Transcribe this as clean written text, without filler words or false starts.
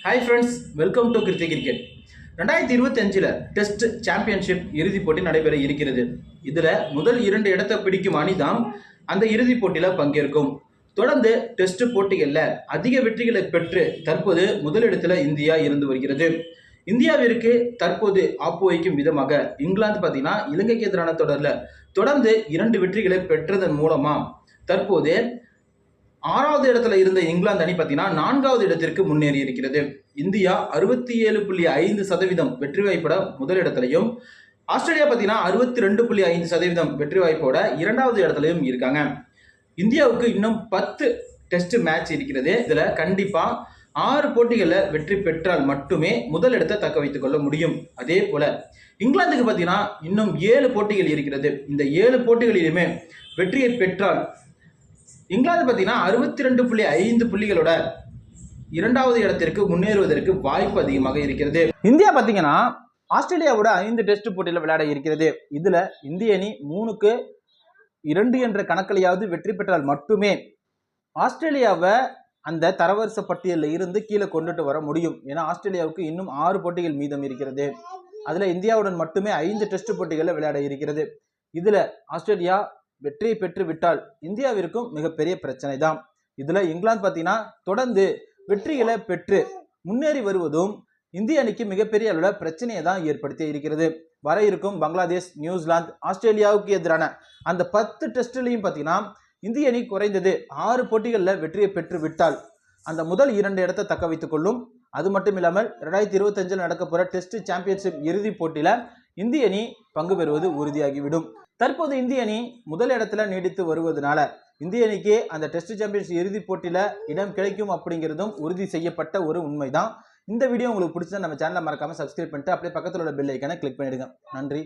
Hi friends, welcome to Kirti Cricket. 2025 test championship இறுதிப் போட்டி நடைபெற இருக்கிறது. இதுல முதல் 2 இடத்தை பிடிக்கும் அணிதான் அந்த இறுதிப் போட்டியில பங்கேற்கும். தொடர்ந்து டெஸ்ட் போட்டிகள்ல அதிக வெற்றிகளை பெற்று தற்போது முதலிடத்துல இந்தியா இருந்து வருகிறது. இந்தியாவிற்கு தற்போது ஆப்பு வைக்கும் விதமாக இங்கிலாந்து பாத்தீங்கன்னா இலங்கைக்கு எதிரான தொடர்ல தொடர்ந்து 2 வெற்றிகளை பெற்றதன் மூலமா தற்போது 6வது இடத்துல இருந்த இங்கிலாந்து அணி பார்த்தீங்கன்னா 4வது இடத்திற்கு முன்னேறி இருக்கிறது. இந்தியா 67.5% வெற்றி வாய்ப்போட முதலிடத்திலையும், ஆஸ்திரேலியா பார்த்தீங்கன்னா 62.5% வெற்றி வாய்ப்போட 2வது இடத்துலையும் இருக்காங்க. இந்தியாவுக்கு இன்னும் 10 டெஸ்ட் மேட்ச் இருக்கிறது. இதுல கண்டிப்பா 6 போட்டிகளில் வெற்றி பெற்றால் மட்டுமே முதலிடத்தை தக்க வைத்துக் கொள்ள முடியும். அதே போல இங்கிலாந்துக்கு பார்த்தீங்கன்னா இன்னும் 7 போட்டிகள் இருக்கிறது. இந்த 7 போட்டிகளிலுமே வெற்றியை பெற்றால் இங்கிலாந்து பார்த்தீங்கன்னா 62.5 புள்ளிகளோட 2வது இடத்திற்கு முன்னேறுவதற்கு வாய்ப்பு அதிகமாக இருக்கிறது. இந்தியா பார்த்தீங்கன்னா ஆஸ்திரேலியாவோட 5 டெஸ்ட் போட்டியில் விளையாட இருக்கிறது. இதுல இந்திய அணி 3-2 என்ற கணக்கிலையாவது வெற்றி பெற்றால் மட்டுமே ஆஸ்திரேலியாவை அந்த தரவரிசை பட்டியலில் இருந்து கீழே கொண்டுட்டு வர முடியும். ஏன்னா ஆஸ்திரேலியாவுக்கு இன்னும் 6 போட்டிகள் மீதம் இருக்கிறது. அதுல இந்தியாவுடன் மட்டுமே 5 டெஸ்ட் போட்டிகளில் விளையாட இருக்கிறது. இதுல ஆஸ்திரேலியா வெற்றியை பெற்று விட்டால் இந்தியாவிற்கும் மிகப்பெரிய பிரச்சனை தான். இதுல இங்கிலாந்து பார்த்தீங்கன்னா தொடர்ந்து வெற்றிகளை பெற்று முன்னேறி வருவதும் இந்திய அணிக்கு மிகப்பெரிய அளவில் பிரச்சனையை தான் ஏற்படுத்தி இருக்கிறது. வர இருக்கும் பங்களாதேஷ், நியூசிலாந்து, ஆஸ்திரேலியாவுக்கு எதிரான அந்த 10 டெஸ்ட்லையும் பார்த்தீங்கன்னா இந்திய அணி குறைந்தது 6 போட்டிகளில் வெற்றியை பெற்று விட்டால் அந்த முதல் 2 இடத்தை தக்க வைத்துக் கொள்ளும். அது மட்டும் இல்லாமல் 2025 நடக்க போற டெஸ்ட் சாம்பியன்ஷிப் இறுதிப் போட்டியில இந்திய அணி பங்கு பெறுவது உறுதியாகிவிடும். தற்போது இந்திய அணி முதல் இடத்துல நீடித்து வருவதனால இந்திய அணிக்கு அந்த டெஸ்ட் சாம்பியன்ஷிப் இறுதிப் போட்டியில இடம் கிடைக்கும் அப்படிங்கிறதும் உறுதி செய்யப்பட்ட ஒரு உண்மைதான். இந்த வீடியோ உங்களுக்கு பிடிச்சா நம்ம சேனலை மறக்காம சப்ஸ்கிரைப் பண்ணிட்டு அப்படியே பக்கத்தில் உள்ள பெல் ஐக்கானை கிளிக் பண்ணிடுங்க. நன்றி.